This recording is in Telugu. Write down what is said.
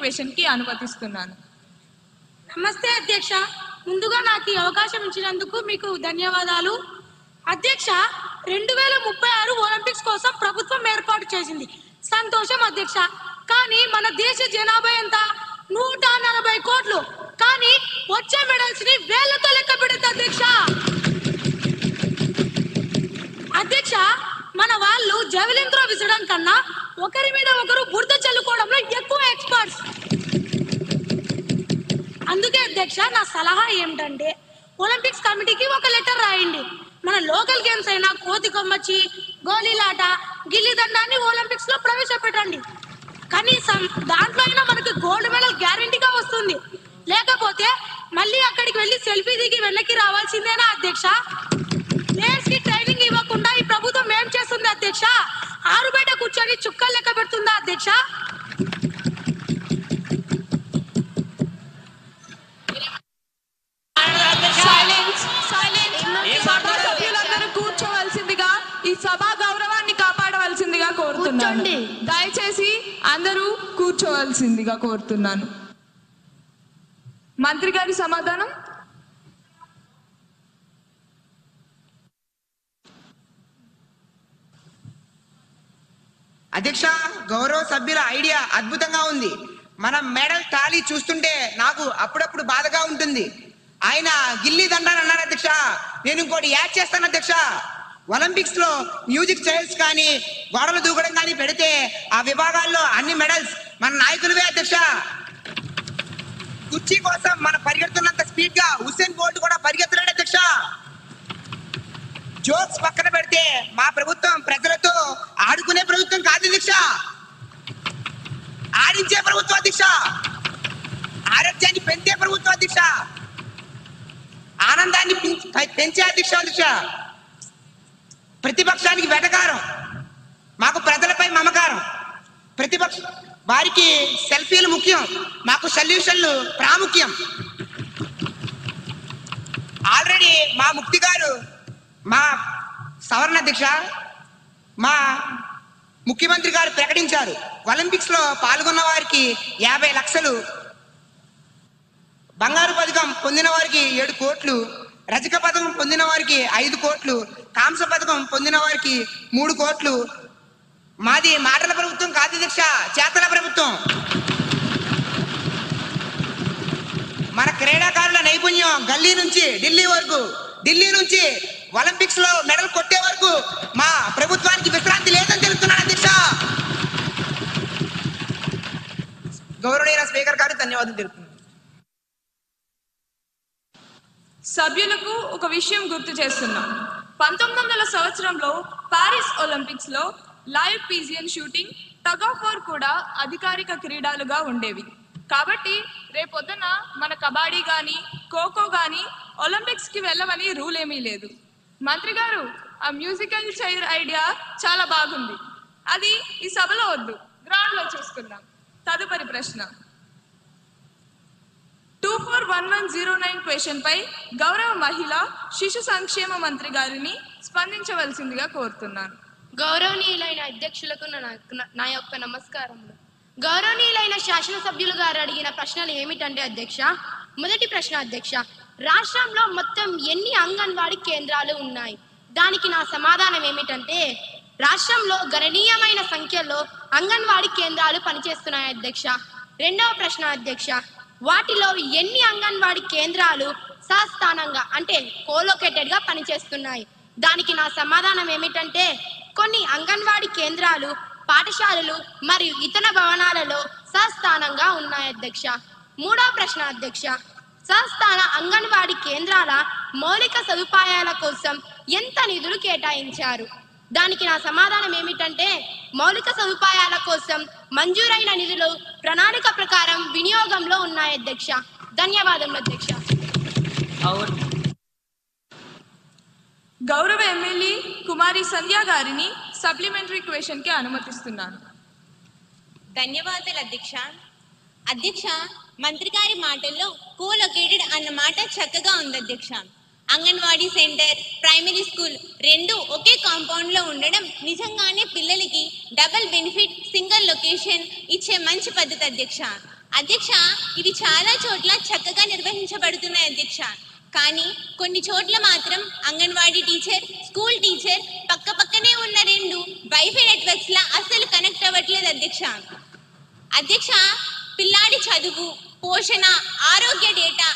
క్వశ్చన్ కి అనుమతిస్తున్నాను. నమస్తే అధ్యక్ష. ముందుగా నాకు ఈ అవకాశం ఇచ్చినందుకు మీకు ధన్యవాదాలు. అధ్యక్ష, 2036 ఒలింపిక్స్ కోసం ప్రభుత్వం ఏర్పాటు చేసింది. సంతోషం అధ్యక్ష. కానీ మన దేశ జనాభా ఎంత? 140 కోట్లు. కానీ వచ్చే మెడల్స్ ని వేలతో లెక్క పెడుతుంది అధ్యక్ష. అధ్యక్ష, మన వాళ్ళు జెవెలిన్ త్రో విసరడం కన్నా ఒకరి మీద ఒకరు బురద చల్లుకోవడంలో ఎక్కువ ఎక్స్పర్ట్స్. అందుకే అధ్యక్ష, నా సలహా ఏమిటంటే ఒలింపిక్స్ కమిటీకి ఒక లెటర్ రాయండి. మన లోకల్ గేమ్స్ అయినా కోతి కొమ్మచ్చి, గోళీలాట, గిల్లి దండాన్ని ఒలింపిక్స్ లో ప్రవేశపెట్టండి. కనీసం దాంట్లో అయినా మనకి గోల్డ్ మెడల్ గ్యారెంటీగా వస్తుంది. లేకపోతే మళ్ళీ అక్కడికి వెళ్ళి సెల్ఫీ దిగి వెనక్కి రావాల్సిందేనా అధ్యక్ష? ప్లేయర్స్ కి ట్రైనింగ్ ఇవ్వకుండా ఈ ప్రభుత్వం ఏం చేస్తుంది అధ్యక్ష? ఆరు బయట కూర్చొని చుక్కలు లెక్క పెడుతుందా అధ్యక్ష? సభ్యులందరూ కూర్చోవలసిందిగా, ఈ సభా గౌరవాన్ని కాపాడవలసిందిగా కోరుతున్నాను. దయచేసి అందరూ కూర్చోవలసిందిగా కోరుతున్నాను. మంత్రి గారి సమాధానం. అధ్యక్ష, గౌరవ సభ్యుల ఐడియా అద్భుతంగా ఉంది. మన మెడల్ టాలీ చూస్తుంటే నాకు అప్పుడప్పుడు బాధగా ఉంటుంది. ఆయన గిల్లీ దండాన్ని అన్నారు అధ్యక్ష. నేను ఇంకోటి యాడ్ చేస్తాను అధ్యక్ష. ఒలింపిక్స్ లో మ్యూజిక్ చైర్స్ కానీ గోడలు దూకడం కానీ పెడితే ఆ విభాగాల్లో అన్ని మెడల్స్ మన నాయకులవే అధ్యక్ష. కుర్చీ కోసం మన పరిగెడుతున్నంత స్పీడ్ గా హుస్సేన్ బోల్ట్ కూడా పరిగెత్తలేడు అధ్యక్ష. జోక్స్ పక్కన పెడితే మా ప్రభుత్వం ప్రజలతో ఆడుకునే ప్రభుత్వం కాదు అధ్యక్ష, ఆడించే ప్రభుత్వం అధ్యక్ష. ఆరోగ్యాన్ని పెంచే ప్రభుత్వం అధ్యక్ష. ఆనందాన్ని పెంచే అధ్యక్ష. ప్రతిపక్షానికి వెటకారం, మాకు ప్రజలపై మమకారం. ప్రతిపక్ష వారికి సెల్ఫీలు ముఖ్యం, మాకు సొల్యూషన్లు ప్రాముఖ్యం. ఆల్రెడీ మా ముక్తి గారు, మా సవరణ అధ్యక్ష, మా ముఖ్యమంత్రి గారు ప్రకటించారు. ఒలింపిక్స్ లో పాల్గొన్న వారికి 50 లక్షలు, బంగారు పథకం పొందిన వారికి 7 కోట్లు, రజక పథకం పొందిన వారికి 5 కోట్లు, కాంస పథకం పొందిన వారికి 3 కోట్లు. మాది మాటల ప్రభుత్వం కాదు అధ్యక్ష, చేతల ప్రభుత్వం. మన క్రీడాకారుల నైపుణ్యం గల్లీ నుంచి ఢిల్లీ వరకు, ఢిల్లీ నుంచి ఒలింపిక్స్ లో మెడల్ కొట్టే వరకు మా ప్రభుత్వానికి విశ్రాంతి లేదని తెలుస్తున్నాను అధ్యక్ష. గౌరవనీయ స్పీకర్ గారు ధన్యవాదాలు తెలుపుతున్నాను. సభ్యులకు ఒక విషయం గుర్తు చేస్తున్నాం. 1900 సంవత్సరంలో పారిస్ ఒలింపిక్స్ లో live pigeon shooting, tug of war కూడా అధికారిక క్రీడలుగా ఉండేవి. కాబట్టి రేపొద్దున మన కబడ్డీ గాని ఖోఖో గాని ఒలింపిక్స్ కి వెళ్ళమని రూల్ ఏమీ లేదు. మంత్రి గారు, ఆ మ్యూజికల్ చైర్ ఐడియా చాలా బాగుంది. అది ఈ సభలో వద్దు, గ్రౌండ్ లో చూసుకుందాం. తదుపరి ప్రశ్న 241109 క్వశ్చన్ పై గౌరవ మహిళా శిశు సంక్షేమ మంత్రి గారిని స్పందించవలసిందిగా కోరుతున్నాను. గౌరవనీయులైన అధ్యక్షులకు నా యొక్క నమస్కారములు. గౌరవనీయులైన శాసనసభ్యులు గారు అడిగిన ప్రశ్నలు ఏమిటంటే అధ్యక్ష, మొదటి ప్రశ్న అధ్యక్ష, రాష్ట్రంలో మొత్తం ఎన్ని అంగన్వాడీ కేంద్రాలు ఉన్నాయి? దానికి నా సమాధానం ఏమిటంటే రాష్ట్రంలో గణనీయమైన సంఖ్యలో అంగన్వాడీ కేంద్రాలు పనిచేస్తున్నాయి అధ్యక్ష. రెండవ ప్రశ్న అధ్యక్ష, వాటిలో ఎన్ని అంగన్వాడీ కేంద్రాలు సస్థానంగా అంటే కోలొకేటెడ్ గా పనిచేస్తున్నాయి? దానికి నా సమాధానం ఏమిటంటే కొన్ని అంగన్వాడీ కేంద్రాలు పాఠశాలలు మరియు ఇతర భవనాలలో సస్థానంగా ఉన్నాయి అధ్యక్ష. మూడవ ప్రశ్న అధ్యక్ష, సస్థాన అంగన్వాడీ కేంద్రాల మౌలిక సదుపాయాల కోసం ఎంత నిధులు కేటాయించారు? దానికి నా సమాధానం ఏమిటంటే మౌలిక సదుపాయాల కోసం మంజూరైన నిధులు ప్రణాళిక ప్రకారం వినియోగంలో ఉన్నాయి అధ్యక్ష. ధన్యవాదములు అధ్యక్ష. గౌరవ ఎమ్మెల్యే కుమారి సంధ్య గారిని సప్లిమెంటరీ క్వశ్చన్ కి అనుమతిస్తున్నాను. ధన్యవాదాలు అధ్యక్ష. అధ్యక్ష, మంత్రి గారి మాటల్లో కోలొకేటెడ్ అన్న మాట చక్కగా ఉంది అధ్యక్ష. అంగన్వాడీ సెంటర్, ప్రైమరీ స్కూల్ రెండు ఒకే కాంపౌండ్ లో ఉండడం నిజంగానే పిల్లలకి డబుల్ బెనిఫిట్, సింగిల్ లొకేషన్ ఇచ్చే మంచి పద్ధతి అధ్యక్ష. అధ్యక్ష, ఇవి చాలా చోట్ల చక్కగా నిర్వహించబడుతున్నాయి అధ్యక్ష. కానీ కొన్ని చోట్ల మాత్రం అంగన్వాడీ టీచర్, స్కూల్ టీచర్ పక్క పక్కనే ఉన్న రెండు వైఫై నెట్వర్క్స్ లా అస్సలు కనెక్ట్ అవ్వట్లేదు అధ్యక్ష. అధ్యక్ష, పిల్లాడి చదువు, పోషణ, ఆరోగ్య డేటా